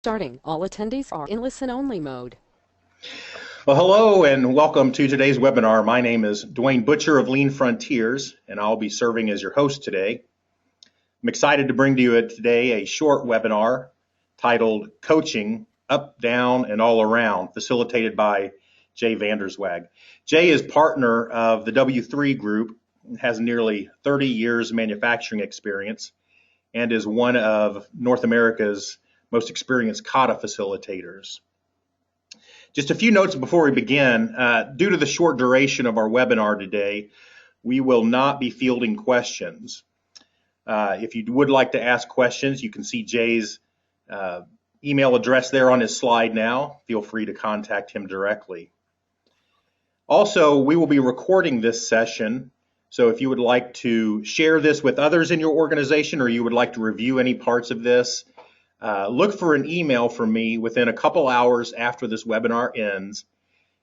starting. All attendees are in listen-only mode. Well, hello and welcome to today's webinar. My name is Dwayne Butcher of Lean Frontiers, and I'll be serving as your host today. I'm excited to bring to you today a short webinar titled Coaching Up, Down, and All Around, facilitated by Jay VanderZwaag. Jay is partner of the W3 Group, has nearly 30 years manufacturing experience, and is one of North America's most experienced kata facilitators. Just a few notes before we begin. Due to the short duration of our webinar today, we will not be fielding questions. If you would like to ask questions, you can see Jay's email address there on his slide now. Feel free to contact him directly. Also, we will be recording this session, so if you would like to share this with others in your organization or you would like to review any parts of this, look for an email from me within a couple hours after this webinar ends,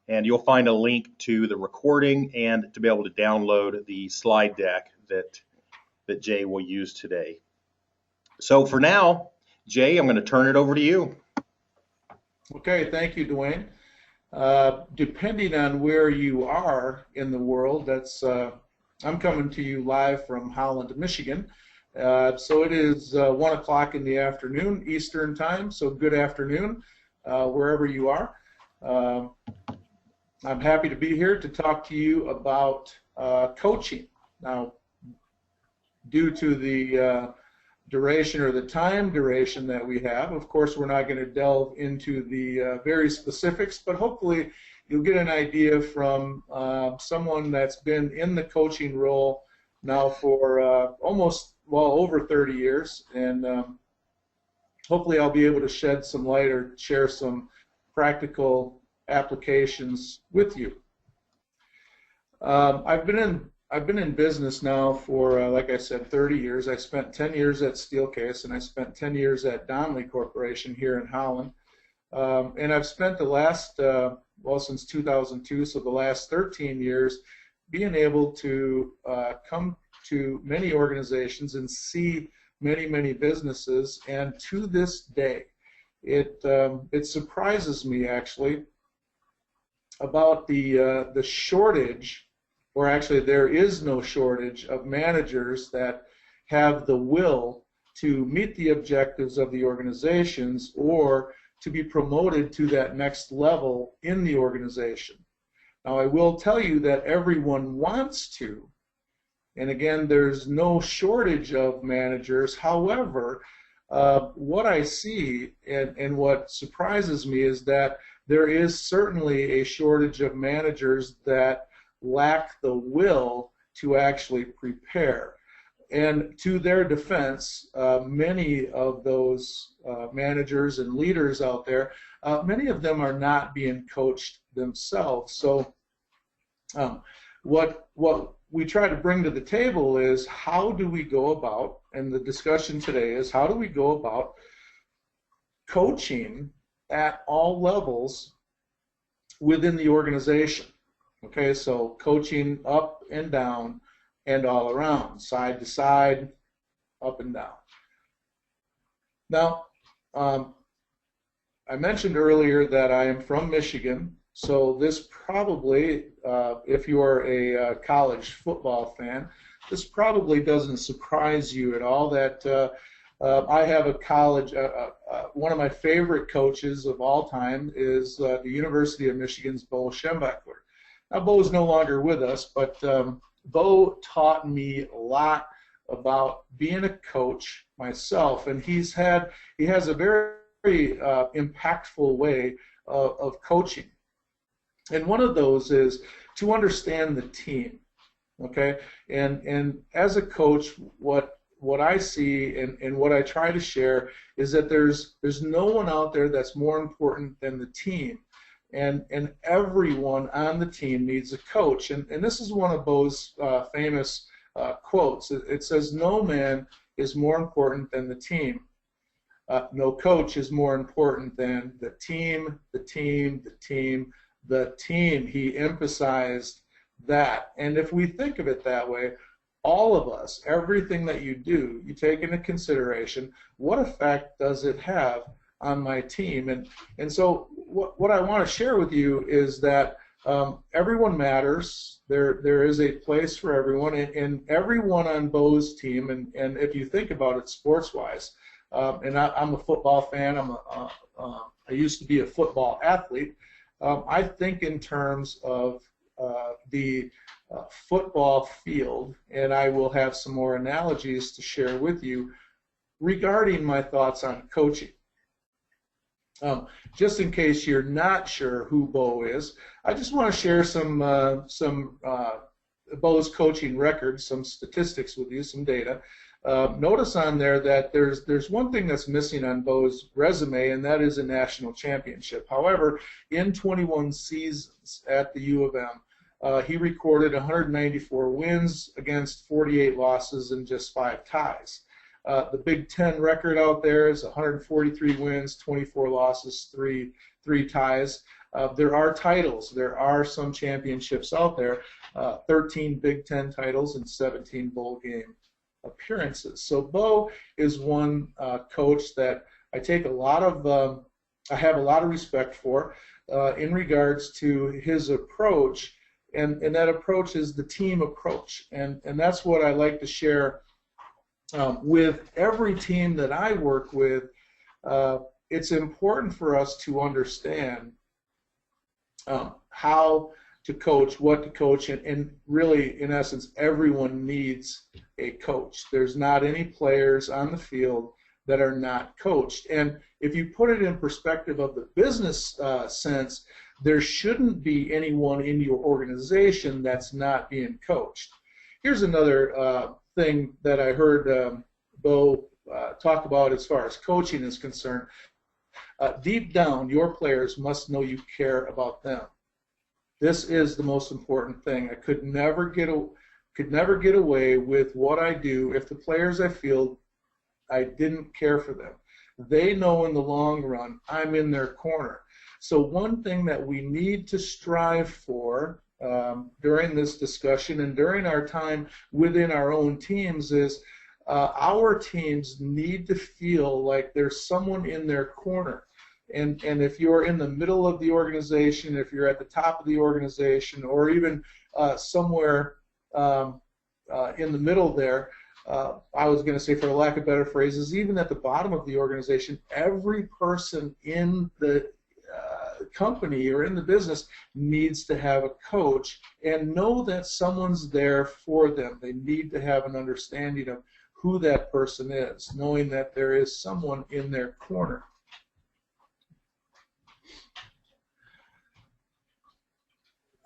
and you'll find a link to the recording and to be able to download the slide deck that Jay will use today. So for now, Jay, I'm going to turn it over to you. Okay, thank you, Dwayne. Depending on where you are in the world, I'm coming to you live from Holland, Michigan. So it is 1 o'clock in the afternoon Eastern time, so good afternoon wherever you are. I'm happy to be here to talk to you about coaching. Now, due to the duration or the time duration that we have, of course we're not going to delve into the very specifics, but hopefully you'll get an idea from someone that's been in the coaching role now for over 30 years, and hopefully I'll be able to shed some light or share some practical applications with you. I've been in business now for, like I said, 30 years. I spent 10 years at Steelcase, and I spent 10 years at Donnelly Corporation here in Holland. And I've spent the last, since 2002, so the last 13 years, being able to come to many organizations and see many businesses, and to this day, it surprises me actually about the shortage, or actually there is no shortage of managers that have the will to meet the objectives of the organizations or to be promoted to that next level in the organization. Now, I will tell you that everyone wants to, and again, there's no shortage of managers. However, what I see and what surprises me is that there is certainly a shortage of managers that lack the will to actually prepare. And to their defense, many of those managers and leaders out there, many of them are not being coached themselves. So what we try to bring to the table is, how do we go about, and the discussion today is, how do we go about coaching at all levels within the organization? Okay, so coaching up and down and all around, side to side, up and down. Now, I mentioned earlier that I am from Michigan, so this probably, if you are a college football fan, this probably doesn't surprise you at all that I have a college, one of my favorite coaches of all time is the University of Michigan's Bo Schembechler. Now, Bo is no longer with us, but Bo taught me a lot about being a coach myself, and he has a very impactful way of coaching. And one of those is to understand the team, okay? And as a coach, what I see and what I try to share is that there's no one out there that's more important than the team. And everyone on the team needs a coach. And this is one of Bo's famous quotes. It says, "No man is more important than the team. No coach is more important than the team, the team, the team, the team." He emphasized that. And if we think of it that way, all of us, everything that you do, you take into consideration, what effect does it have on my team. And so what I want to share with you is that everyone matters. There is a place for everyone, and everyone on Bo's team, and if you think about it sports-wise, and I'm a football fan. I used to be a football athlete. I think in terms of the football field, and I will have some more analogies to share with you regarding my thoughts on coaching. Just in case you're not sure who Bo is, I just want to share some Bo's coaching records, some statistics with you, some data. Notice on there that there's one thing that's missing on Bo's resume, and that is a national championship. However, in 21 seasons at the U of M, he recorded 194 wins against 48 losses and just 5 ties. The Big Ten record out there is 143 wins, 24 losses, 3 ties. There are titles. There are some championships out there, 13 Big Ten titles and 17 bowl game appearances. So Bo is one coach that I take a lot of, I have a lot of respect for in regards to his approach, and that approach is the team approach, and that's what I like to share with every team that I work with. It's important for us to understand how to coach, what to coach, and really, in essence, everyone needs a coach. There's not any players on the field that are not coached. And if you put it in perspective of the business sense, there shouldn't be anyone in your organization that's not being coached. Here's another thing that I heard Bo talk about as far as coaching is concerned. Deep down, your players must know you care about them. This is the most important thing. I could never get away with what I do if the players I field, I didn't care for them. They know in the long run I'm in their corner. So one thing that we need to strive for during this discussion and during our time within our own teams is our teams need to feel like there's someone in their corner. And if you're in the middle of the organization, if you're at the top of the organization, or even somewhere in the middle there, I was going to say, for lack of better phrases, even at the bottom of the organization, every person in the company or in the business needs to have a coach and know that someone's there for them. They need to have an understanding of who that person is, knowing that there is someone in their corner.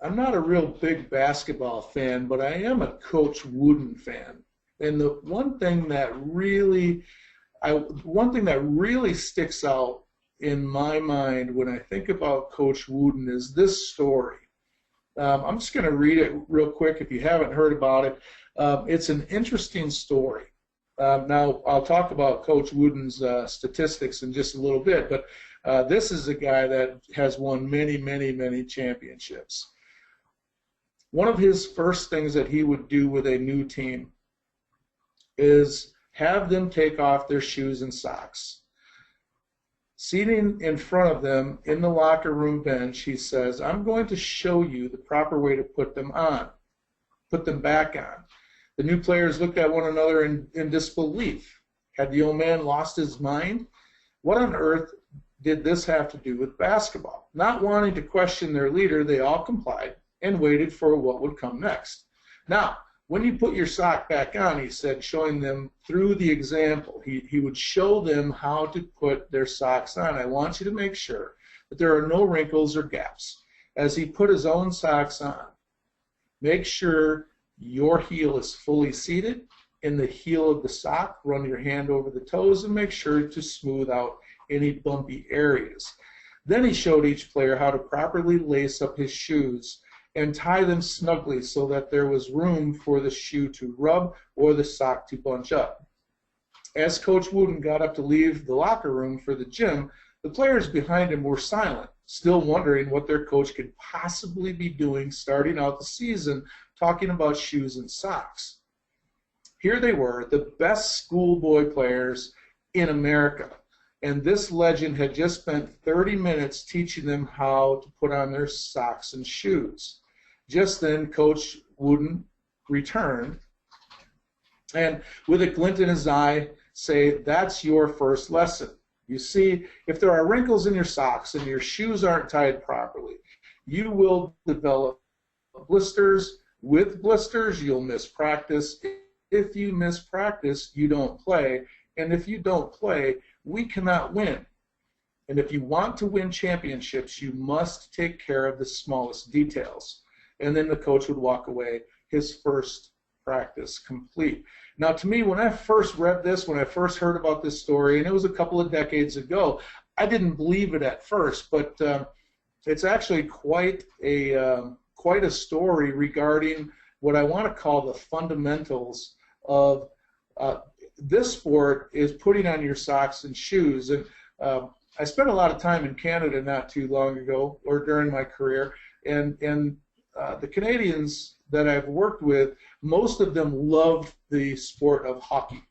I'm not a real big basketball fan, but I am a Coach Wooden fan. And the one thing that really sticks out in my mind when I think about Coach Wooden is this story. I'm just going to read it real quick if you haven't heard about it. It's an interesting story. Now, I'll talk about Coach Wooden's statistics in just a little bit, but this is a guy that has won many, many, many championships. One of his first things that he would do with a new team is have them take off their shoes and socks. Seating in front of them in the locker room bench, he says, I'm going to show you the proper way to put them on, put them back on. The new players looked at one another in disbelief. Had the old man lost his mind? What on earth did this have to do with basketball? Not wanting to question their leader, they all complied and waited for what would come next. Now, when you put your sock back on, he said, showing them through the example, he would show them how to put their socks on. I want you to make sure that there are no wrinkles or gaps. As he put his own socks on, make sure your heel is fully seated in the heel of the sock. Run your hand over the toes and make sure to smooth out any bumpy areas. Then he showed each player how to properly lace up his shoes and tie them snugly so that there was room for the shoe to rub or the sock to bunch up. As Coach Wooden got up to leave the locker room for the gym, the players behind him were silent, still wondering what their coach could possibly be doing starting out the season talking about shoes and socks. Here they were, the best schoolboy players in America, And this legend had just spent 30 minutes teaching them how to put on their socks and shoes. Just then, Coach Wooden returned, and with a glint in his eye, say, "That's your first lesson. You see, if there are wrinkles in your socks and your shoes aren't tied properly, you will develop blisters. With blisters, you'll miss practice. If you miss practice, you don't play. And if you don't play, we cannot win. And if you want to win championships, you must take care of the smallest details." And then the coach would walk away, his first practice complete. Now, to me, when I first read this, when I first heard about this story, and it was a couple of decades ago, I didn't believe it at first, but it's actually quite a story regarding what I want to call the fundamentals of this sport is putting on your socks and shoes. And I spent a lot of time in Canada not too long ago, or during my career, and the Canadians that I've worked with, most of them loved the sport of hockey.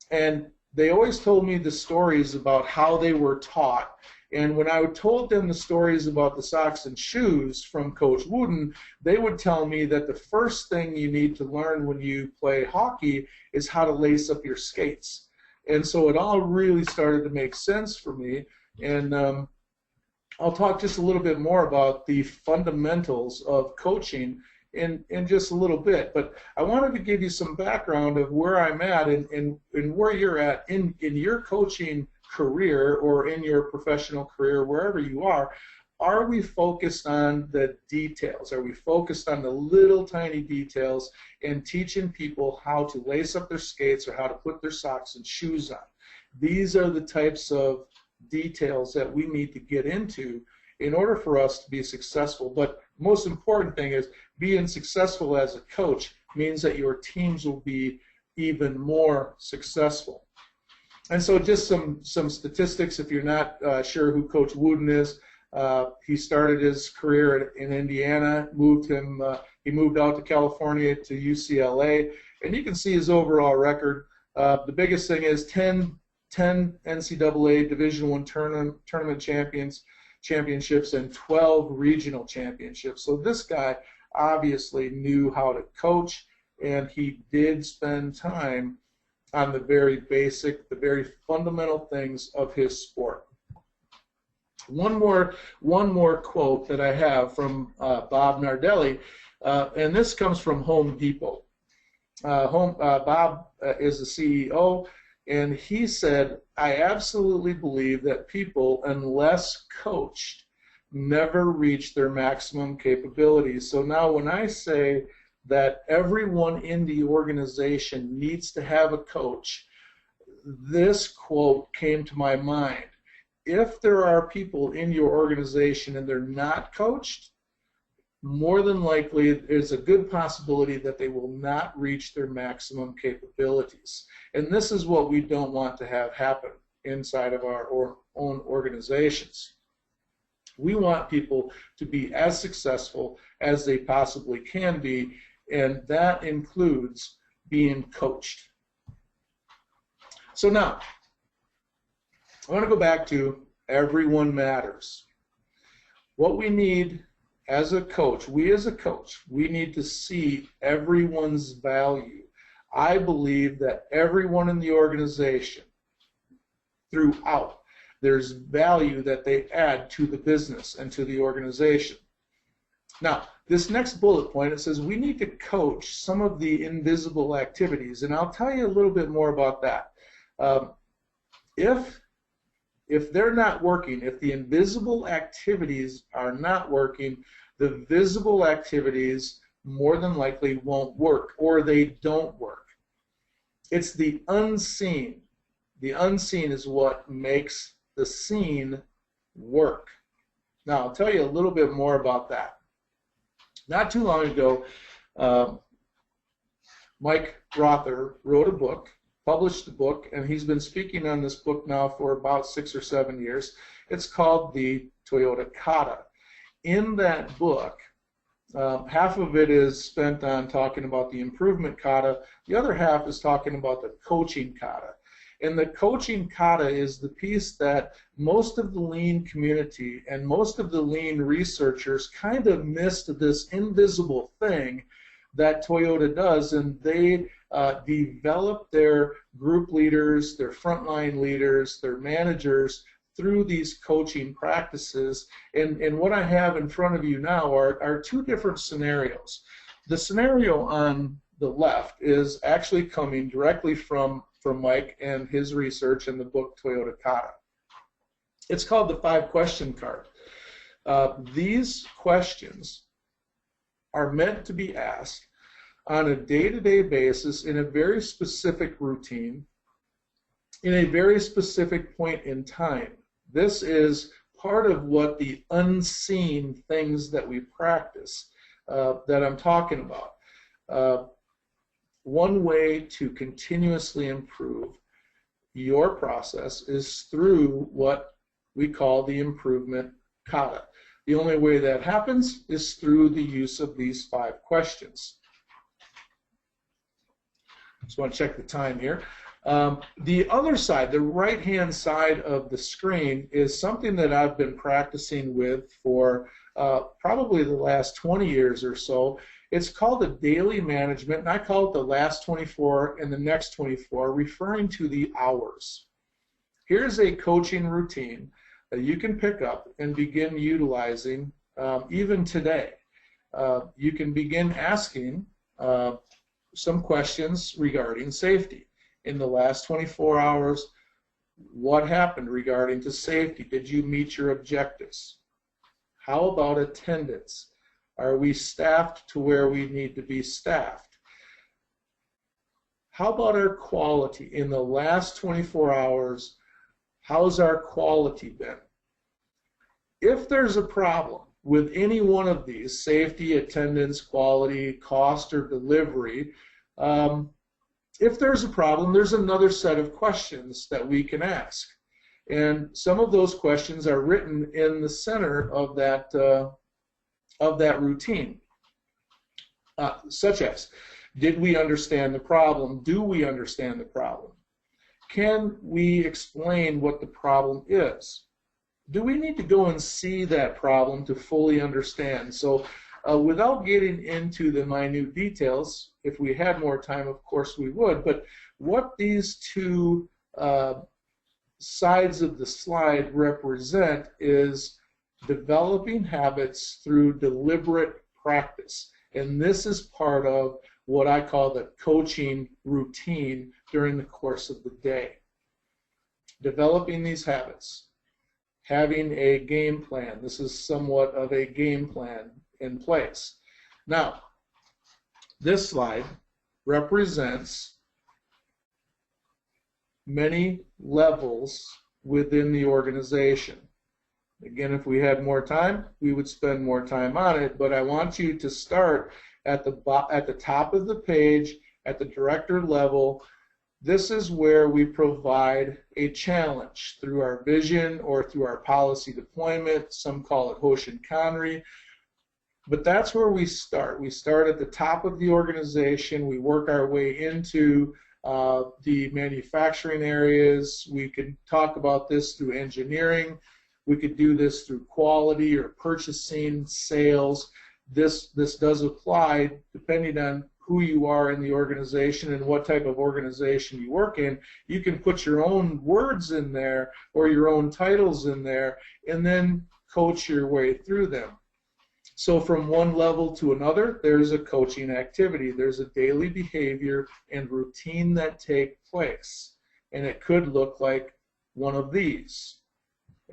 And they always told me the stories about how they were taught. And when I told them the stories about the socks and shoes from Coach Wooden, they would tell me that the first thing you need to learn when you play hockey is how to lace up your skates. And so it all really started to make sense for me. And I'll talk just a little bit more about the fundamentals of coaching in just a little bit. But I wanted to give you some background of where I'm at and where you're at in your coaching career or in your professional career, wherever you are. Are we focused on the details? Are we focused on the little tiny details and teaching people how to lace up their skates or how to put their socks and shoes on? These are the types of details that we need to get into in order for us to be successful. But most important thing is being successful as a coach means that your teams will be even more successful. And so just some statistics if you're not sure who Coach Wooden is. He started his career in Indiana, he moved out to California to UCLA, and you can see his overall record. The biggest thing is 10 NCAA Division I tournament championships and 12 regional championships. So this guy obviously knew how to coach, and he did spend time on the very basic, the very fundamental things of his sport. One more quote that I have from Bob Nardelli, and this comes from Home Depot. Bob is the CEO, and he said, "I absolutely believe that people, unless coached, never reach their maximum capabilities." So now when I say that everyone in the organization needs to have a coach, this quote came to my mind. If there are people in your organization and they're not coached, more than likely there's a good possibility that they will not reach their maximum capabilities. And this is what we don't want to have happen inside of our own organizations. We want people to be as successful as they possibly can be, and that includes being coached. So now, I want to go back to everyone matters. What we need as a coach, we as a coach, we need to see everyone's value. I believe that everyone in the organization, throughout, there's value that they add to the business and to the organization. Now, this next bullet point, it says we need to coach some of the invisible activities, and I'll tell you a little bit more about that. If they're not working, if the invisible activities are not working, the visible activities more than likely won't work, or they don't work. It's the unseen. The unseen is what makes the seen work. Now, I'll tell you a little bit more about that. Not too long ago, Mike Rother wrote a book, published a book, and he's been speaking on this book now for about 6 or 7 years. It's called the Toyota Kata. In that book, half of it is spent on talking about the improvement kata. The other half is talking about the coaching kata. And the coaching kata is the piece that most of the lean community and most of the lean researchers kind of missed, this invisible thing that Toyota does, and they develop their group leaders, their frontline leaders, their managers through these coaching practices. And what I have in front of you now are two different scenarios. The scenario on the left is actually coming directly from Mike and his research in the book Toyota Kata. It's called the 5-question card. These questions are meant to be asked on a day-to-day basis in a very specific routine, in a very specific point in time. This is part of what the unseen things that we practice that I'm talking about. One way to continuously improve your process is through what we call the improvement kata. The only way that happens is through the use of these 5 questions. Just want to check the time here. The other side, the right-hand side of the screen, is something that I've been practicing with for probably the last 20 years or so. It's called a daily management, and I call it the last 24 and the next 24, referring to the hours. Here's a coaching routine that you can pick up and begin utilizing even today. You can begin asking some questions regarding safety. In the last 24 hours, what happened regarding to safety? Did you meet your objectives? How about attendance? Are we staffed to where we need to be staffed? How about our quality? In the last 24 hours, how's our quality been? If there's a problem with any one of these, safety, attendance, quality, cost, or delivery, if there's a problem, there's another set of questions that we can ask. And some of those questions are written in the center of that routine, such as, did we understand the problem? Do we understand the problem? Can we explain what the problem is? Do we need to go and see that problem to fully understand? So without getting into the minute details, if we had more time, of course we would, but what these two sides of the slide represent is developing habits through deliberate practice. And this is part of what I call the coaching routine during the course of the day. Developing these habits, having a game plan. This is somewhat of a game plan in place. Now, this slide represents many levels within the organization. Again, if we had more time, we would spend more time on it, but I want you to start at the top of the page, at the director level. This is where we provide a challenge through our vision or through our policy deployment. Some call it Hoshin Kanri. But that's where we start. We start at the top of the organization. We work our way into the manufacturing areas. We can talk about this through engineering. We could do this through quality or purchasing, sales. This does apply depending on who you are in the organization and what type of organization you work in. You can put your own words in there or your own titles in there and then coach your way through them. So from one level to another, there's a coaching activity. There's a daily behavior and routine that take place. And it could look like one of these.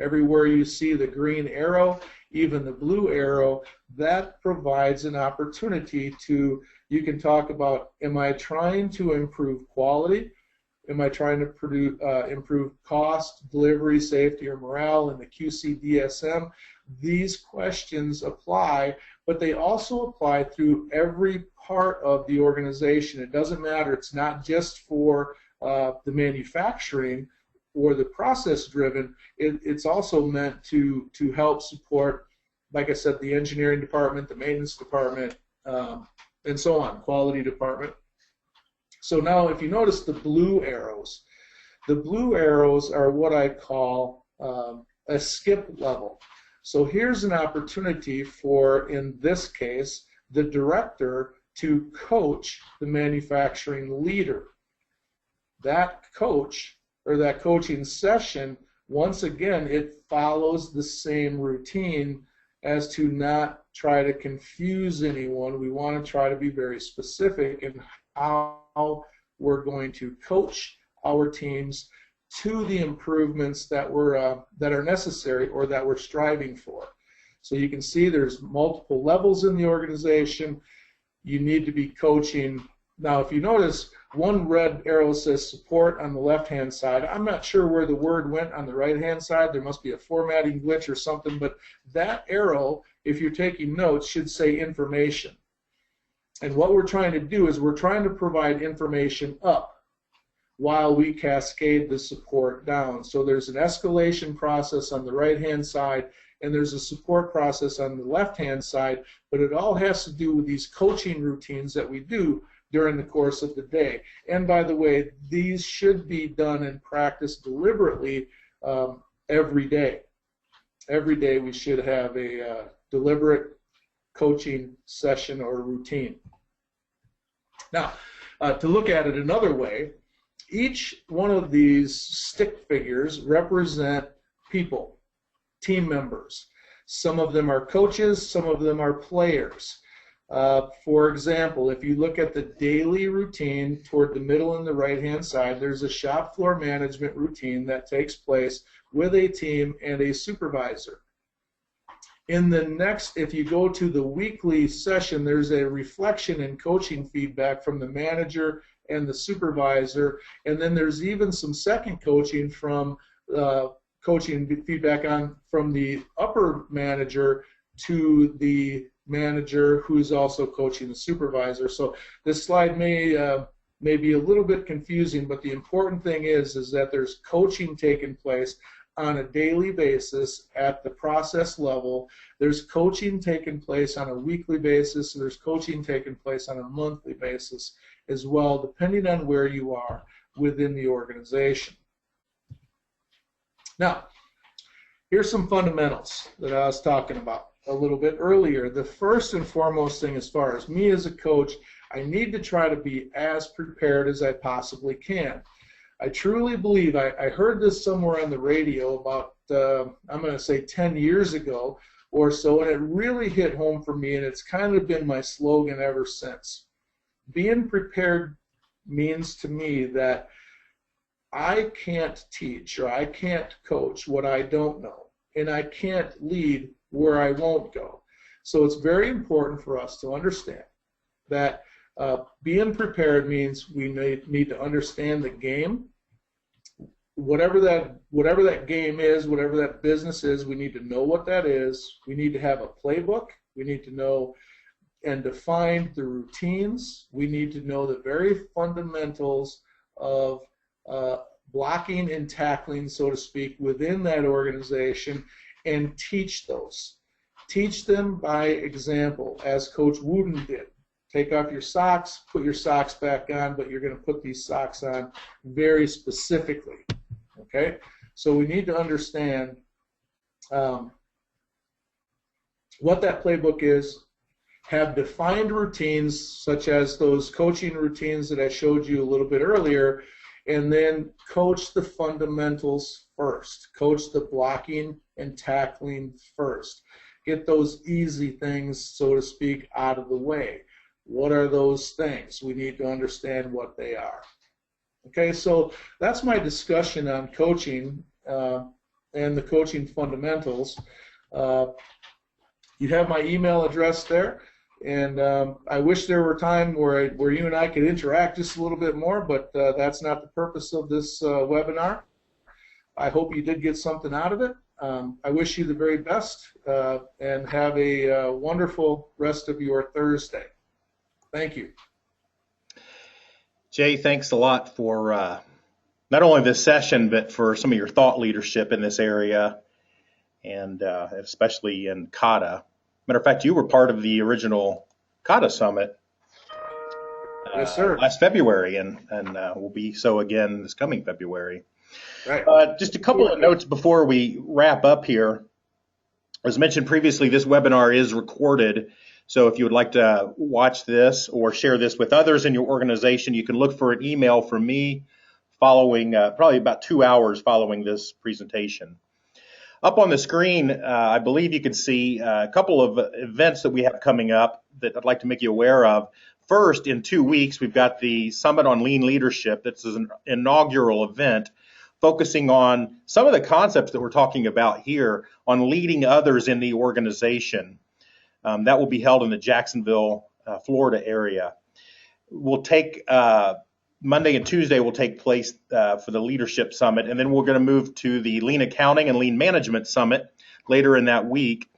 Everywhere you see the green arrow, even the blue arrow, that provides an opportunity to, you can talk about, am I trying to improve quality? Am I trying to improve cost, delivery, safety, or morale in the QC DSM? These questions apply, but they also apply through every part of the organization. It doesn't matter. It's not just for the manufacturing or the process-driven. It's also meant to help support, like I said, the engineering department, the maintenance department, and so on, quality department. So now if you notice the blue arrows, The blue arrows are what I call a skip level. So here's an opportunity for, in this case, the director to coach the manufacturing leader. That coach, or that coaching session, once again, it follows the same routine as to not try to confuse anyone. We want to try to be very specific in how we're going to coach our teams to the improvements that are necessary or that we're striving for. So you can see there's multiple levels in the organization. You need to be coaching. Now, if you notice, one red arrow says support on the left-hand side. I'm not sure where the word went on the right-hand side. There must be a formatting glitch or something, but that arrow, if you're taking notes, should say information. And what we're trying to do is we're trying to provide information up while we cascade the support down. So there's an escalation process on the right-hand side, and there's a support process on the left-hand side, but it all has to do with these coaching routines that we do during the course of the day. And by the way, these should be done and practiced deliberately every day. Every day we should have a deliberate coaching session or routine. Now, to look at it another way, each one of these stick figures represent people, team members. Some of them are coaches, some of them are players. For example, if you look at the daily routine toward the middle and the right-hand side, there's a shop floor management routine that takes place with a team and a supervisor. In the next, if you go to the weekly session, there's a reflection and coaching feedback from the manager and the supervisor, and then there's even some second coaching from coaching feedback from the upper manager to the manager who's also coaching the supervisor. So this slide may be a little bit confusing, but the important thing is that there's coaching taking place on a daily basis at the process level. There's coaching taking place on a weekly basis. There's coaching taking place on a monthly basis as well, depending on where you are within the organization. Now, here's some fundamentals that I was talking about a little bit earlier. The first and foremost thing, as far as me as a coach, I need to try to be as prepared as I possibly can. I truly believe, I heard this somewhere on the radio about, I'm going to say 10 years ago or so, and it really hit home for me, and it's kind of been my slogan ever since. Being prepared means to me that I can't teach or I can't coach what I don't know, and I can't lead where I won't go. So it's very important for us to understand that being prepared means we need to understand the game. Whatever that game is, whatever that business is, we need to know what that is. We need to have a playbook. We need to know and define the routines. We need to know the very fundamentals of blocking and tackling, so to speak, within that organization, and teach those. Teach them by example, as Coach Wooden did. Take off your socks, put your socks back on, but you're going to put these socks on very specifically. Okay? So we need to understand what that playbook is, have defined routines such as those coaching routines that I showed you a little bit earlier, and then coach the fundamentals first. Coach the blocking and tackling first. Get those easy things, so to speak, out of the way. What are those things? We need to understand what they are. Okay, so that's my discussion on coaching and the coaching fundamentals. You have my email address there, and I wish there were time where you and I could interact just a little bit more, but that's not the purpose of this webinar. I hope you did get something out of it. I wish you the very best and have a wonderful rest of your Thursday. Thank you. Jay, thanks a lot for not only this session, but for some of your thought leadership in this area, and especially in CATA. Matter of fact, you were part of the original CATA Summit Yes, sir. last February, and will be so again this coming February. Right. Just a couple of notes before we wrap up here. As mentioned previously, this webinar is recorded. So if you would like to watch this or share this with others in your organization, you can look for an email from me following probably about 2 hours following this presentation. Up on the screen, I believe you can see a couple of events that we have coming up that I'd like to make you aware of. First, in 2 weeks, we've got the Summit on Lean Leadership. This is an inaugural event focusing on some of the concepts that we're talking about here on leading others in the organization. That will be held in the Jacksonville, Florida area. We'll take Monday and Tuesday will take place for the Leadership Summit, and then we're going to move to the Lean Accounting and Lean Management Summit later in that week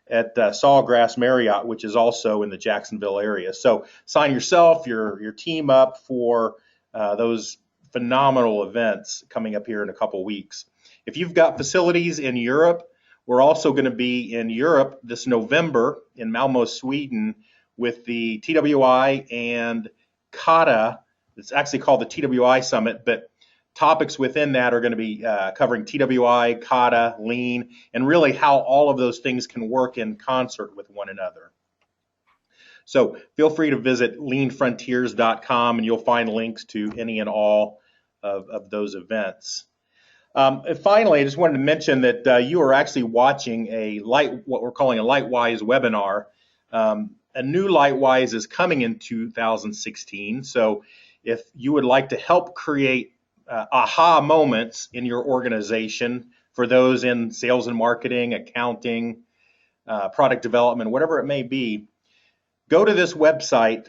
at Sawgrass Marriott, which is also in the Jacksonville area. So sign yourself, your team up for those phenomenal events coming up here in a couple weeks. If you've got facilities in Europe, we're also going to be in Europe this November in Malmo, Sweden, with the TWI and CATA. It's actually called the TWI Summit, but topics within that are going to be covering TWI, CATA, Lean, and really how all of those things can work in concert with one another. So feel free to visit leanfrontiers.com and you'll find links to any and all of those events. And finally, I just wanted to mention that you are actually watching what we're calling a Lightwise webinar. A new Lightwise is coming in 2016. So if you would like to help create aha moments in your organization for those in sales and marketing, accounting, product development, whatever it may be, go to this website,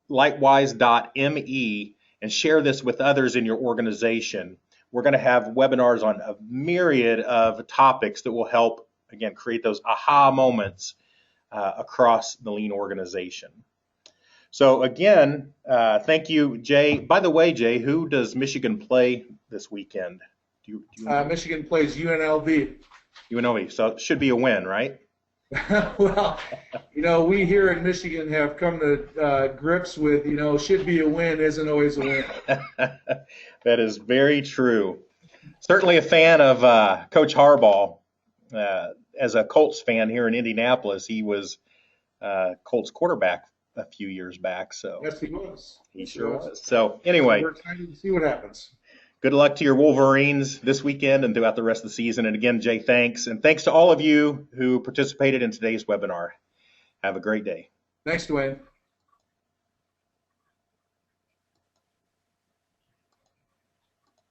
lightwise.me, and share this with others in your organization. We're going to have webinars on a myriad of topics that will help, again, create those aha moments across the Lean organization. So again, thank you, Jay. By the way, Jay, who does Michigan play this weekend? Do you Michigan plays UNLV. UNLV, so it should be a win, right? Well, we here in Michigan have come to grips with, should be a win isn't always a win. That is very true. Certainly a fan of Coach Harbaugh. As a Colts fan here in Indianapolis, he was Colts quarterback a few years back. So yes, he was. He sure was. So anyway, we're excited to see what happens. Good luck to your Wolverines this weekend and throughout the rest of the season. And again, Jay, thanks. And thanks to all of you who participated in today's webinar. Have a great day. Thanks, Dwayne.